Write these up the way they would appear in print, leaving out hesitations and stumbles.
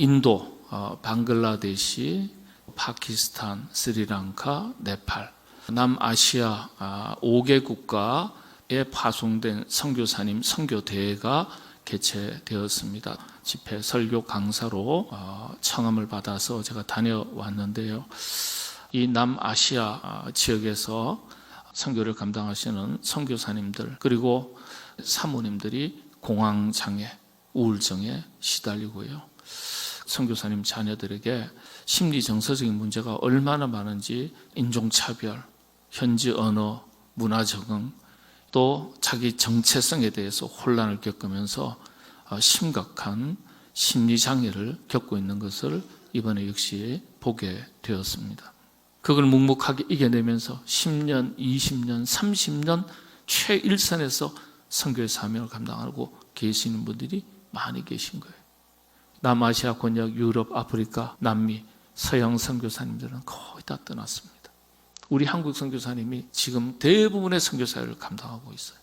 인도, 방글라데시, 파키스탄, 스리랑카, 네팔, 남아시아 5개 국가에 파송된 선교사님 선교대회가 개최되었습니다. 집회 설교 강사로 청함을 받아서 제가 다녀왔는데요. 이 남아시아 지역에서 선교를 감당하시는 선교사님들 그리고 사모님들이 공황장애, 우울증에 시달리고요. 선교사님 자녀들에게 심리 정서적인 문제가 얼마나 많은지 인종차별, 현지 언어, 문화 적응, 또 자기 정체성에 대해서 혼란을 겪으면서 심각한 심리장애를 겪고 있는 것을 이번에 역시 보게 되었습니다. 그걸 묵묵하게 이겨내면서 10년, 20년, 30년 최일선에서 선교의 사명을 감당하고 계시는 분들이 많이 계신 거예요. 남아시아, 권역, 유럽, 아프리카, 남미, 서양 선교사님들은 거의 다 떠났습니다. 우리 한국 선교사님이 지금 대부분의 선교 사역을 감당하고 있어요.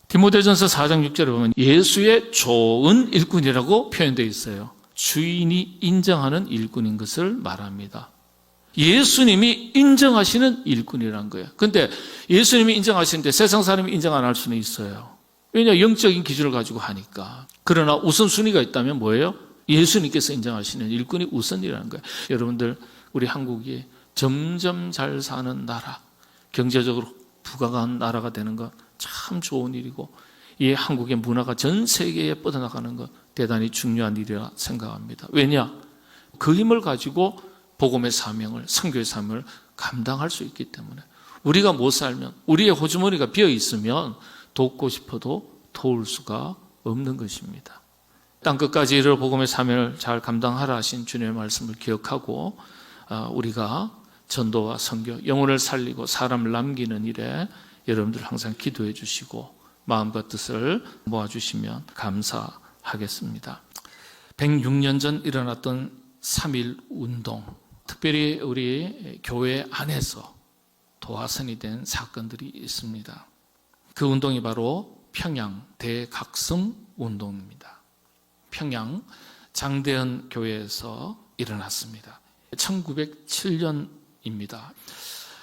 디모데전서 4장 6절에 보면 예수의 좋은 일꾼이라고 표현되어 있어요. 주인이 인정하는 일꾼인 것을 말합니다. 예수님이 인정하시는 일꾼이란 거예요. 그런데 예수님이 인정하시는데 세상 사람이 인정 안 할 수는 있어요. 왜냐, 영적인 기준을 가지고 하니까. 그러나 우선순위가 있다면 뭐예요? 예수님께서 인정하시는 일꾼이 우선이라는 거예요. 여러분들, 우리 한국이 점점 잘 사는 나라, 경제적으로 부강한 나라가 되는 건 참 좋은 일이고, 이 한국의 문화가 전 세계에 뻗어나가는 건 대단히 중요한 일이라 생각합니다. 왜냐? 그 힘을 가지고 복음의 사명을, 선교의 사명을 감당할 수 있기 때문에. 우리가 못 살면, 우리의 호주머니가 비어 있으면 돕고 싶어도 도울 수가 없는 것입니다. 땅끝까지 이르러 복음의 사명을 잘 감당하라 하신 주님의 말씀을 기억하고 우리가 전도와 선교, 영혼을 살리고 사람을 남기는 일에 여러분들 항상 기도해 주시고 마음과 뜻을 모아주시면 감사하겠습니다. 106년 전 일어났던 3.1 운동, 특별히 우리 교회 안에서 도화선이 된 사건들이 있습니다. 그 운동이 바로 평양 대각성 운동입니다. 평양 장대현 교회에서 일어났습니다. 1907년입니다.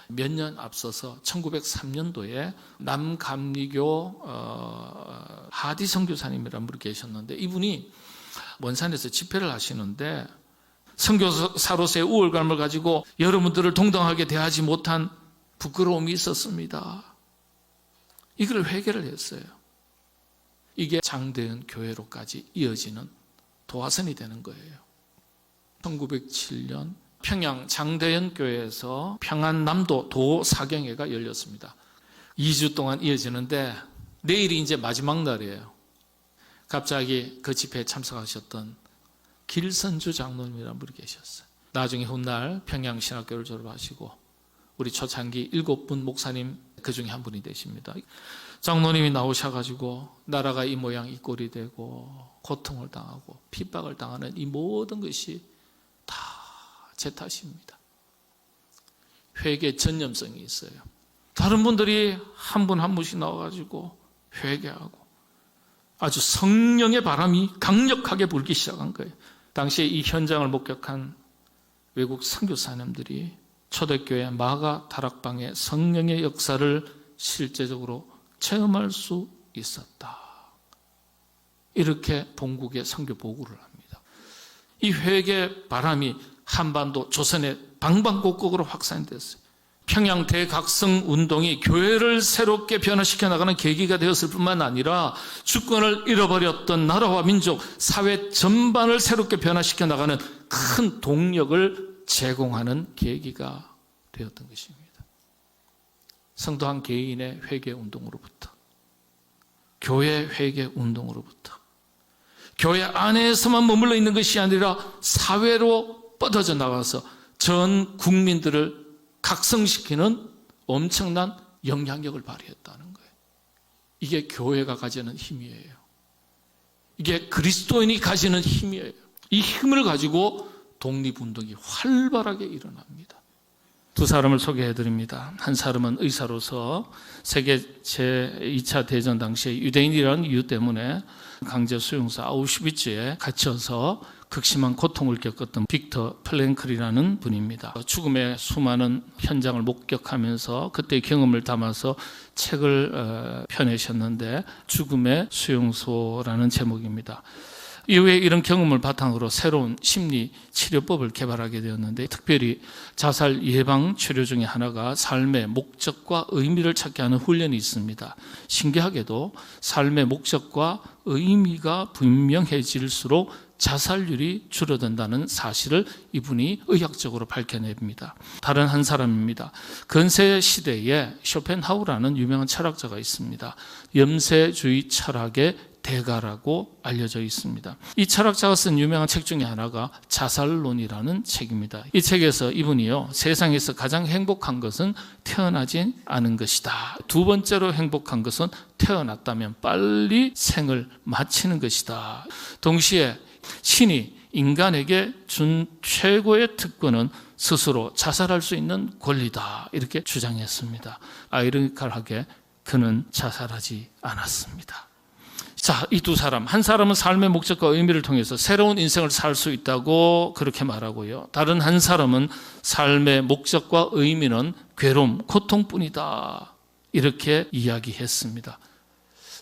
몇 년 앞서서 1903년도에 남감리교 하디 선교사님이라는 분이 계셨는데, 이분이 원산에서 집회를 하시는데 선교사로서의 우월감을 가지고 여러분들을 동등하게 대하지 못한 부끄러움이 있었습니다. 이걸 회개를 했어요. 이게 장대현 교회로까지 이어지는 도화선이 되는 거예요. 1907년 평양 장대현 교회에서 평안남도 도사경회가 열렸습니다. 2주 동안 이어지는데 내일이 이제 마지막 날이에요. 갑자기 그 집회에 참석하셨던 길선주 장로님이라는 분이 계셨어요. 나중에 훗날 평양신학교를 졸업하시고 우리 초창기 7분 목사님 그 중에 한 분이 되십니다. 장로님이 나오셔가지고 나라가 이 모양 이 꼴이 되고 고통을 당하고 핍박을 당하는 이 모든 것이 다 제 탓입니다. 회개 전념성이 있어요. 다른 분들이 한 분 한 분씩 나와가지고 회개하고 아주 성령의 바람이 강력하게 불기 시작한 거예요. 당시에 이 현장을 목격한 외국 선교사님들이 초대교회 마가 다락방의 성령의 역사를 실제적으로 체험할 수 있었다. 이렇게 본국에 선교 보고를 합니다. 이 회개 바람이 한반도 조선의 방방곡곡으로 확산됐어요. 평양 대각성 운동이 교회를 새롭게 변화시켜 나가는 계기가 되었을 뿐만 아니라 주권을 잃어버렸던 나라와 민족, 사회 전반을 새롭게 변화시켜 나가는 큰 동력을 제공하는 계기가 되었던 것입니다. 성도 한 개인의 회개 운동으로부터, 교회 회개 운동으로부터, 교회 안에서만 머물러 있는 것이 아니라 사회로 뻗어져 나가서 전 국민들을 각성시키는 엄청난 영향력을 발휘했다는 거예요. 이게 교회가 가지는 힘이에요. 이게 그리스도인이 가지는 힘이에요. 이 힘을 가지고 독립운동이 활발하게 일어납니다. 두 사람을 소개해드립니다. 한 사람은 의사로서 세계 제2차 대전 당시에 유대인이라는 이유 때문에 강제 수용소 아우슈비츠에 갇혀서 극심한 고통을 겪었던 빅터 플랭클이라는 분입니다. 죽음의 수많은 현장을 목격하면서 그때의 경험을 담아서 책을 펴내셨는데 죽음의 수용소라는 제목입니다. 이후에 이런 경험을 바탕으로 새로운 심리 치료법을 개발하게 되었는데, 특별히 자살 예방 치료 중에 하나가 삶의 목적과 의미를 찾게 하는 훈련이 있습니다. 신기하게도 삶의 목적과 의미가 분명해질수록 자살률이 줄어든다는 사실을 이분이 의학적으로 밝혀냅니다. 다른 한 사람입니다. 근세 시대에 쇼펜하우라는 유명한 철학자가 있습니다. 염세주의 철학의 대가라고 알려져 있습니다. 이 철학자가 쓴 유명한 책 중에 하나가 자살론이라는 책입니다. 이 책에서 이분이요, 세상에서 가장 행복한 것은 태어나진 않은 것이다. 두 번째로 행복한 것은 태어났다면 빨리 생을 마치는 것이다. 동시에 신이 인간에게 준 최고의 특권은 스스로 자살할 수 있는 권리다, 이렇게 주장했습니다. 아이러니컬하게 그는 자살하지 않았습니다. 자, 이 두 사람, 한 사람은 삶의 목적과 의미를 통해서 새로운 인생을 살 수 있다고 그렇게 말하고요, 다른 한 사람은 삶의 목적과 의미는 괴로움, 고통뿐이다, 이렇게 이야기했습니다.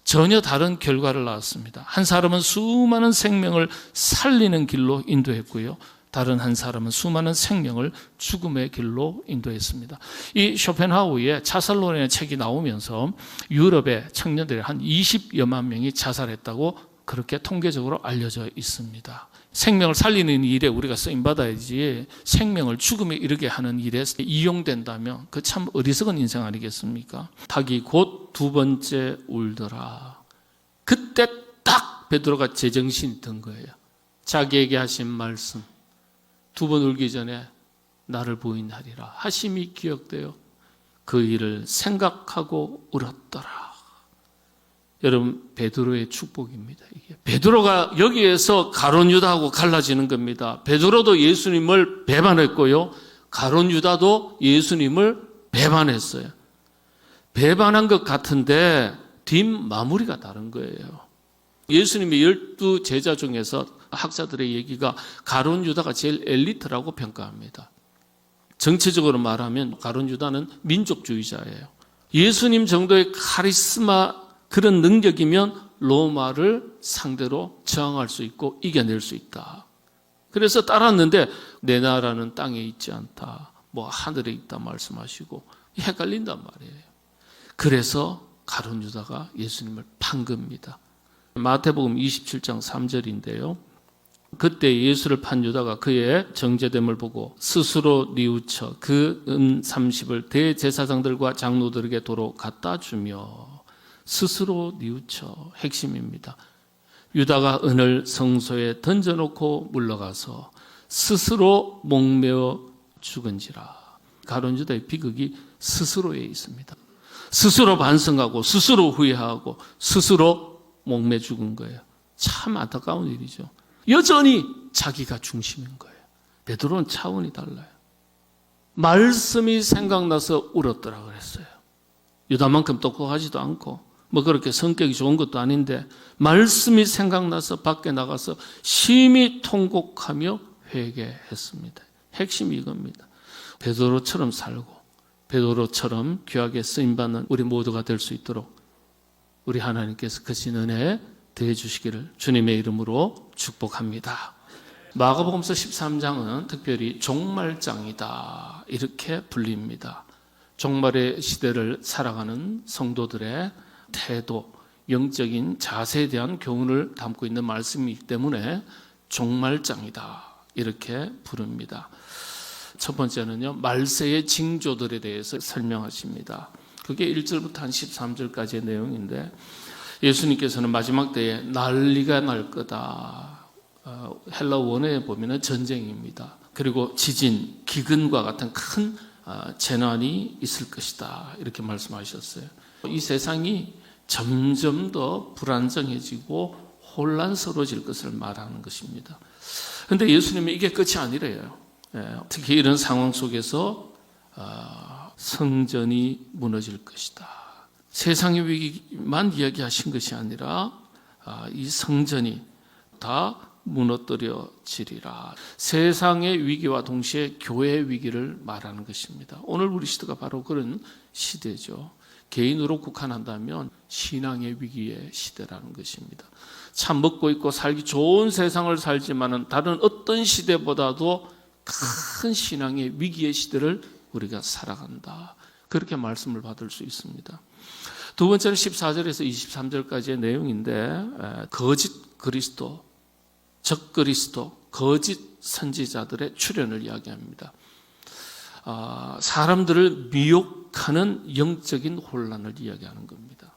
전혀 다른 결과를 낳았습니다. 한 사람은 수많은 생명을 살리는 길로 인도했고요, 다른 한 사람은 수많은 생명을 죽음의 길로 인도했습니다. 이 쇼펜하우의 자살론의 책이 나오면서 유럽의 청년들이 한 20여만 명이 자살했다고 그렇게 통계적으로 알려져 있습니다. 생명을 살리는 일에 우리가 쓰임받아야지 생명을 죽음에 이르게 하는 일에 이용된다면 그 참 어리석은 인생 아니겠습니까? 닭이 곧 두 번째 울더라. 그때 딱 베드로가 제정신이 든 거예요. 자기에게 하신 말씀, 두 번 울기 전에 나를 부인하리라 하심이 기억되어 그 일을 생각하고 울었더라. 여러분, 베드로의 축복입니다. 이게 베드로가 여기에서 가룟 유다하고 갈라지는 겁니다. 베드로도 예수님을 배반했고요, 가룟 유다도 예수님을 배반했어요. 배반한 것 같은데 뒷마무리가 다른 거예요. 예수님의 12 제자 중에서 학자들의 얘기가 가룟 유다가 제일 엘리트라고 평가합니다. 정치적으로 말하면 가룟 유다는 민족주의자예요. 예수님 정도의 카리스마, 그런 능력이면 로마를 상대로 저항할 수 있고 이겨낼 수 있다. 그래서 따랐는데 내 나라는 땅에 있지 않다, 뭐 하늘에 있다 말씀하시고 헷갈린단 말이에요. 그래서 가룟 유다가 예수님을 판 겁니다. 마태복음 27장 3절인데요. 그때 예수를 판 유다가 그의 정죄됨을 보고 스스로 뉘우쳐 그 30을 대제사장들과 장로들에게 도로 갖다 주며, 스스로 뉘우쳐 핵심입니다. 유다가 은을 성소에 던져놓고 물러가서 스스로 목매어 죽은지라. 가룟 유다의 비극이 스스로에 있습니다. 스스로 반성하고 스스로 후회하고 스스로 목매 죽은 거예요. 참 안타까운 일이죠. 여전히 자기가 중심인 거예요. 베드로는 차원이 달라요. 말씀이 생각나서 울었더라 그랬어요. 유다만큼 똑똑하지도 않고 뭐 그렇게 성격이 좋은 것도 아닌데 말씀이 생각나서 밖에 나가서 심히 통곡하며 회개했습니다. 핵심이 이겁니다. 베드로처럼 살고 베드로처럼 귀하게 쓰임받는 우리 모두가 될 수 있도록 우리 하나님께서 크신 은혜 더해 주시기를 주님의 이름으로 축복합니다. 마가복음서 13장은 특별히 종말장이다, 이렇게 불립니다. 종말의 시대를 살아가는 성도들의 태도, 영적인 자세에 대한 교훈을 담고 있는 말씀이기 때문에 종말장이다, 이렇게 부릅니다. 첫 번째는요, 말세의 징조들에 대해서 설명하십니다. 그게 1절부터 한 13절까지의 내용인데, 예수님께서는 마지막 때에 난리가 날 거다. 헬라 원어에 보면 전쟁입니다. 그리고 지진, 기근과 같은 큰 재난이 있을 것이다, 이렇게 말씀하셨어요. 이 세상이 점점 더 불안정해지고 혼란스러워질 것을 말하는 것입니다. 그런데 예수님은 이게 끝이 아니래요. 특히 이런 상황 속에서 성전이 무너질 것이다. 세상의 위기만 이야기하신 것이 아니라 이 성전이 다 무너뜨려지리라. 세상의 위기와 동시에 교회의 위기를 말하는 것입니다. 오늘 우리 시대가 바로 그런 시대죠. 개인으로 국한한다면 신앙의 위기의 시대라는 것입니다. 참 먹고 있고 살기 좋은 세상을 살지만은 다른 어떤 시대보다도 큰 신앙의 위기의 시대를 우리가 살아간다. 그렇게 말씀을 받을 수 있습니다. 두 번째는 14절에서 23절까지의 내용인데 거짓 그리스도, 적 그리스도, 거짓 선지자들의 출현을 이야기합니다. 사람들을 미혹하는 영적인 혼란을 이야기하는 겁니다.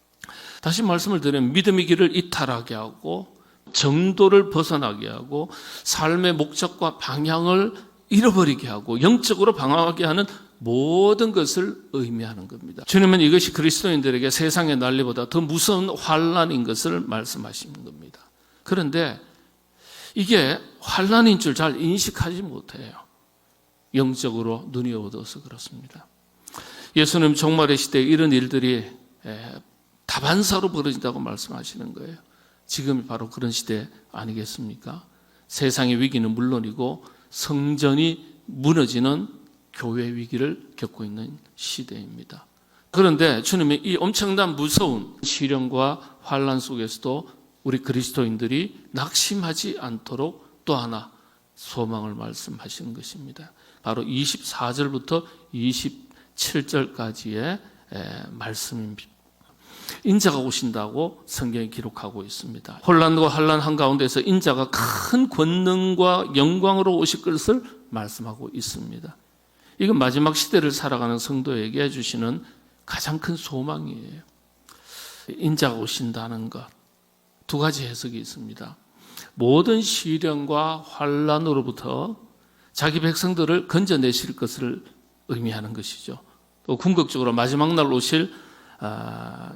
다시 말씀을 드리면 믿음의 길을 이탈하게 하고 정도를 벗어나게 하고 삶의 목적과 방향을 잃어버리게 하고 영적으로 방황하게 하는 모든 것을 의미하는 겁니다. 주님은 이것이 그리스도인들에게 세상의 난리보다 더 무서운 환난인 것을 말씀하시는 겁니다. 그런데 이게 환난인 줄 잘 인식하지 못해요. 영적으로 눈이 어두워서 그렇습니다. 예수님 종말의 시대에 이런 일들이 다반사로 벌어진다고 말씀하시는 거예요. 지금이 바로 그런 시대 아니겠습니까? 세상의 위기는 물론이고 성전이 무너지는 교회 위기를 겪고 있는 시대입니다. 그런데 주님이 이 엄청난 무서운 시련과 환난 속에서도 우리 그리스도인들이 낙심하지 않도록 또 하나 소망을 말씀하시는 것입니다. 바로 24절부터 27절까지의 말씀입니다. 인자가 오신다고 성경이 기록하고 있습니다. 혼란과 환난 한가운데서 인자가 큰 권능과 영광으로 오실 것을 말씀하고 있습니다. 이건 마지막 시대를 살아가는 성도에게 주시는 가장 큰 소망이에요. 인자가 오신다는 것. 두 가지 해석이 있습니다. 모든 시련과 환난으로부터 자기 백성들을 건져내실 것을 의미하는 것이죠. 또 궁극적으로 마지막 날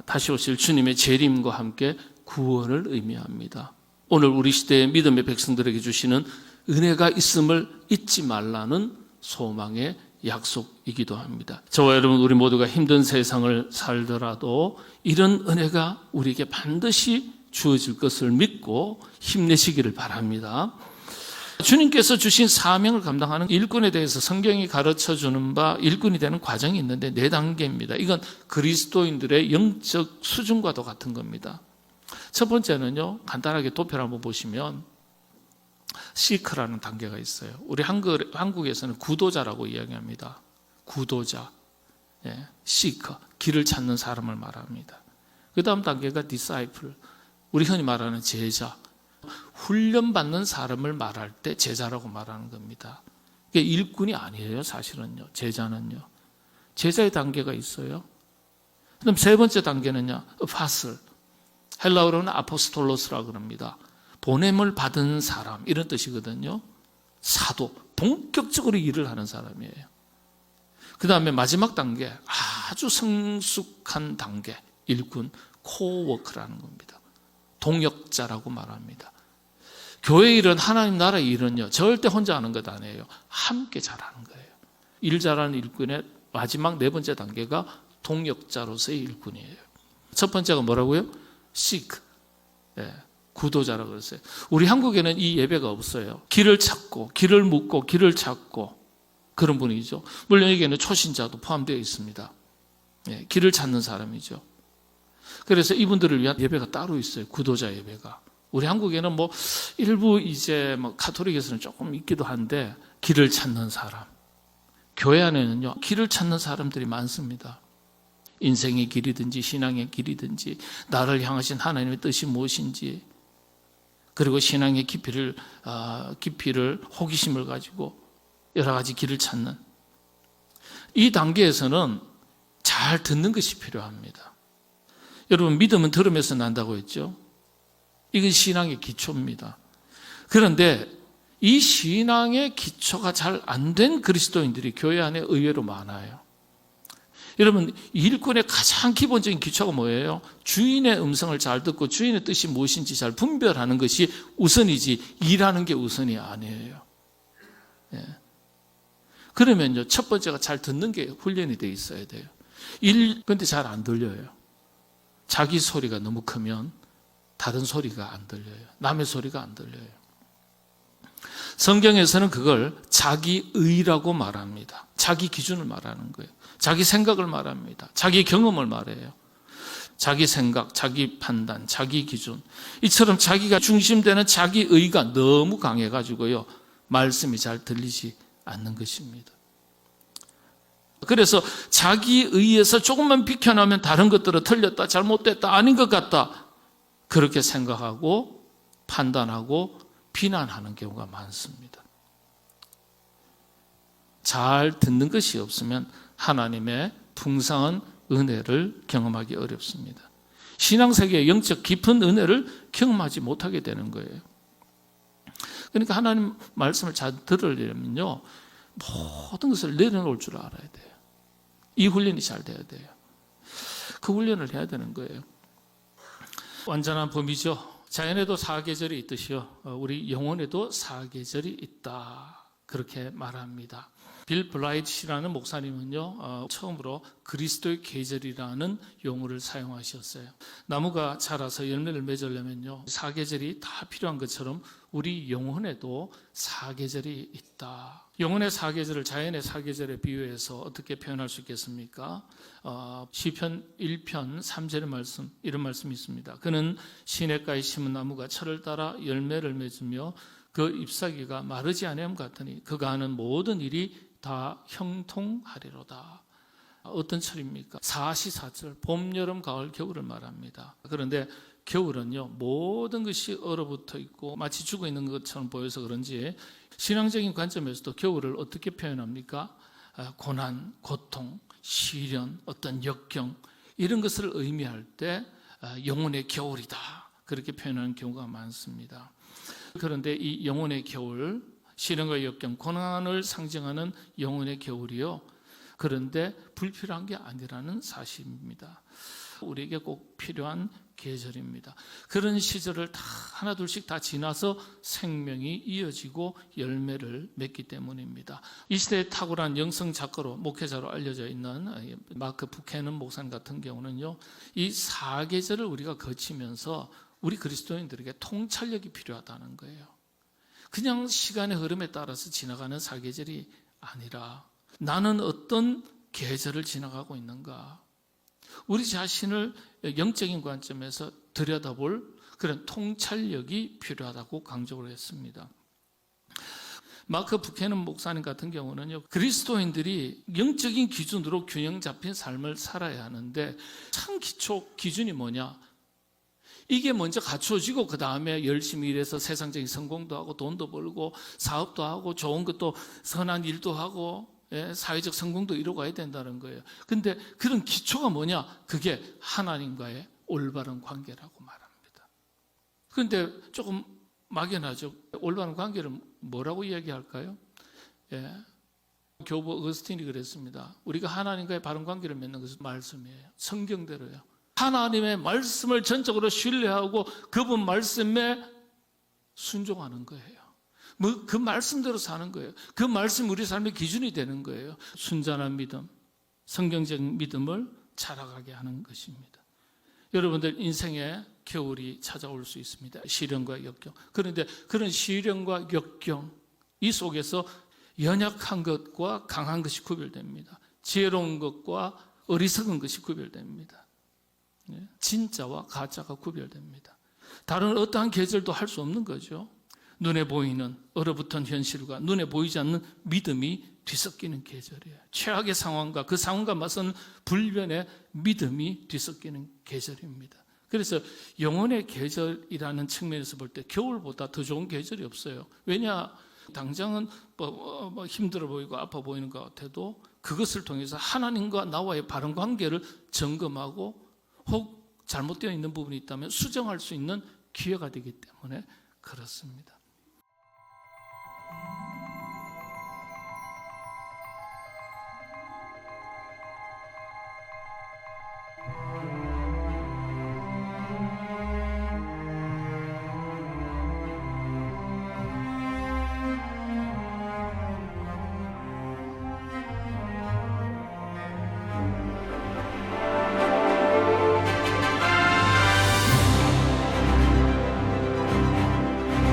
다시 오실 주님의 재림과 함께 구원을 의미합니다. 오늘 우리 시대의 믿음의 백성들에게 주시는 은혜가 있음을 잊지 말라는 소망의 약속이기도 합니다. 저와 여러분 우리 모두가 힘든 세상을 살더라도 이런 은혜가 우리에게 반드시 주어질 것을 믿고 힘내시기를 바랍니다. 주님께서 주신 사명을 감당하는 일꾼에 대해서 성경이 가르쳐주는 바 일꾼이 되는 과정이 있는데 4단계입니다. 이건 그리스도인들의 영적 수준과도 같은 겁니다. 첫 번째는요, 간단하게 도표를 한번 보시면 시크라는 단계가 있어요. 우리 한국에서는 구도자라고 이야기합니다. 구도자, 시커, 길을 찾는 사람을 말합니다. 그 다음 단계가 디사이플, 우리 흔히 말하는 제자, 훈련받는 사람을 말할 때 제자라고 말하는 겁니다. 이게 일꾼이 아니에요, 사실은요. 제자는요. 제자의 단계가 있어요. 그럼 세 번째 단계는요, 파슬. 헬라어로는 아포스톨로스라고 그럽니다. 보냄을 받은 사람, 이런 뜻이거든요. 사도, 본격적으로 일을 하는 사람이에요. 그 다음에 마지막 단계, 아주 성숙한 단계, 일꾼, 코워크라는 겁니다. 동역자라고 말합니다. 교회 일은, 하나님 나라의 일은요, 절대 혼자 하는 것 아니에요. 함께 잘하는 거예요. 일 잘하는 일꾼의 마지막 4번째 단계가 동역자로서의 일꾼이에요. 첫 번째가 뭐라고요? seek, 구도자라고 그랬어요. 우리 한국에는 이 예배가 없어요. 길을 찾고, 길을 묻고, 길을 찾고, 그런 분위기죠. 물론 여기에는 초신자도 포함되어 있습니다. 길을 찾는 사람이죠. 그래서 이분들을 위한 예배가 따로 있어요. 구도자 예배가. 우리 한국에는 일부 이제 카톨릭에서는 조금 있기도 한데, 길을 찾는 사람. 교회 안에는요, 길을 찾는 사람들이 많습니다. 인생의 길이든지 신앙의 길이든지 나를 향하신 하나님의 뜻이 무엇인지, 그리고 신앙의 깊이를 호기심을 가지고 여러 가지 길을 찾는 이 단계에서는 잘 듣는 것이 필요합니다. 여러분, 믿음은 들음에서 난다고 했죠. 이건 신앙의 기초입니다. 그런데 이 신앙의 기초가 잘 안 된 그리스도인들이 교회 안에 의외로 많아요. 여러분, 일꾼의 가장 기본적인 기초가 뭐예요? 주인의 음성을 잘 듣고 주인의 뜻이 무엇인지 잘 분별하는 것이 우선이지 일하는 게 우선이 아니에요. 그러면요, 첫 번째가 잘 듣는 게 훈련이 돼 있어야 돼요. 근데 잘 안 들려요. 자기 소리가 너무 크면 다른 소리가 안 들려요. 남의 소리가 안 들려요. 성경에서는 그걸 자기의라고 말합니다. 자기 기준을 말하는 거예요. 자기 생각을 말합니다. 자기 경험을 말해요. 자기 생각, 자기 판단, 자기 기준. 이처럼 자기가 중심되는 자기의가 너무 강해가지고요, 말씀이 잘 들리지 않는 것입니다. 그래서 자기의에서 조금만 비켜나면 다른 것들은 틀렸다, 잘못됐다, 아닌 것 같다, 그렇게 생각하고 판단하고 비난하는 경우가 많습니다. 잘 듣는 것이 없으면 하나님의 풍성한 은혜를 경험하기 어렵습니다. 신앙세계의 영적 깊은 은혜를 경험하지 못하게 되는 거예요. 그러니까 하나님 말씀을 잘 들으려면요, 모든 것을 내려놓을 줄 알아야 돼요. 이 훈련이 잘 돼야 돼요. 그 훈련을 해야 되는 거예요. 완전한 범위죠. 자연에도 사계절이 있듯이요, 우리 영혼에도 사계절이 있다, 그렇게 말합니다. 빌 블라이트라는 목사님은요, 처음으로 그리스도의 계절이라는 용어를 사용하셨어요. 나무가 자라서 열매를 맺으려면요, 사계절이 다 필요한 것처럼 우리 영혼에도 사계절이 있다. 영혼의 사계절을 자연의 사계절에 비유해서 어떻게 표현할 수 있겠습니까? 시편 1편 3절의 말씀, 이런 말씀이 있습니다. 그는 시냇가에 심은 나무가 철을 따라 열매를 맺으며 그 잎사귀가 마르지 아니함 같으니 그가 하는 모든 일이 다 형통하리로다. 어떤 철입니까? 사시사철, 봄, 여름, 가을, 겨울을 말합니다. 그런데 겨울은요, 모든 것이 얼어붙어 있고 마치 죽어 있는 것처럼 보여서 그런지 신앙적인 관점에서도 겨울을 어떻게 표현합니까? 고난, 고통, 시련, 어떤 역경, 이런 것을 의미할 때 영혼의 겨울이다, 그렇게 표현하는 경우가 많습니다. 그런데 이 영혼의 겨울, 시련과 역경, 고난을 상징하는 영혼의 겨울이요, 그런데 불필요한 게 아니라는 사실입니다. 우리에게 꼭 필요한 계절입니다. 그런 시절을 다 하나둘씩 다 지나서 생명이 이어지고 열매를 맺기 때문입니다. 이 시대의 탁월한 영성 작가로, 목회자로 알려져 있는 마크 부캐넌 목사님 같은 경우는요, 이 사계절을 우리가 거치면서 우리 그리스도인들에게 통찰력이 필요하다는 거예요. 그냥 시간의 흐름에 따라서 지나가는 사계절이 아니라 나는 어떤 계절을 지나가고 있는가, 우리 자신을 영적인 관점에서 들여다볼 그런 통찰력이 필요하다고 강조를 했습니다. 마크 부캐넌 목사님 같은 경우는요, 그리스도인들이 영적인 기준으로 균형 잡힌 삶을 살아야 하는데 참 기초 기준이 뭐냐, 이게 먼저 갖추어지고 그 다음에 열심히 일해서 세상적인 성공도 하고 돈도 벌고 사업도 하고 좋은 것도 선한 일도 하고 사회적 성공도 이루어가야 된다는 거예요. 근데 그런 기초가 뭐냐? 그게 하나님과의 올바른 관계라고 말합니다. 그런데 조금 막연하죠. 올바른 관계를 뭐라고 이야기할까요? 교부 어거스틴이 그랬습니다. 우리가 하나님과의 바른 관계를 맺는 것은 말씀이에요. 성경대로요. 하나님의 말씀을 전적으로 신뢰하고 그분 말씀에 순종하는 거예요. 그 말씀대로 사는 거예요. 그 말씀 우리 삶의 기준이 되는 거예요. 순전한 믿음, 성경적인 믿음을 자라가게 하는 것입니다. 여러분들 인생에 겨울이 찾아올 수 있습니다. 시련과 역경. 그런데 그런 시련과 역경, 이 속에서 연약한 것과 강한 것이 구별됩니다. 지혜로운 것과 어리석은 것이 구별됩니다. 진짜와 가짜가 구별됩니다. 다른 어떠한 계절도 할 수 없는 거죠. 눈에 보이는 얼어붙은 현실과 눈에 보이지 않는 믿음이 뒤섞이는 계절이에요. 최악의 상황과 그 상황과 맞선 불변의 믿음이 뒤섞이는 계절입니다. 그래서 영혼의 계절이라는 측면에서 볼 때 겨울보다 더 좋은 계절이 없어요. 왜냐? 당장은 힘들어 보이고 아파 보이는 것 같아도 그것을 통해서 하나님과 나와의 바른 관계를 점검하고 혹 잘못되어 있는 부분이 있다면 수정할 수 있는 기회가 되기 때문에 그렇습니다.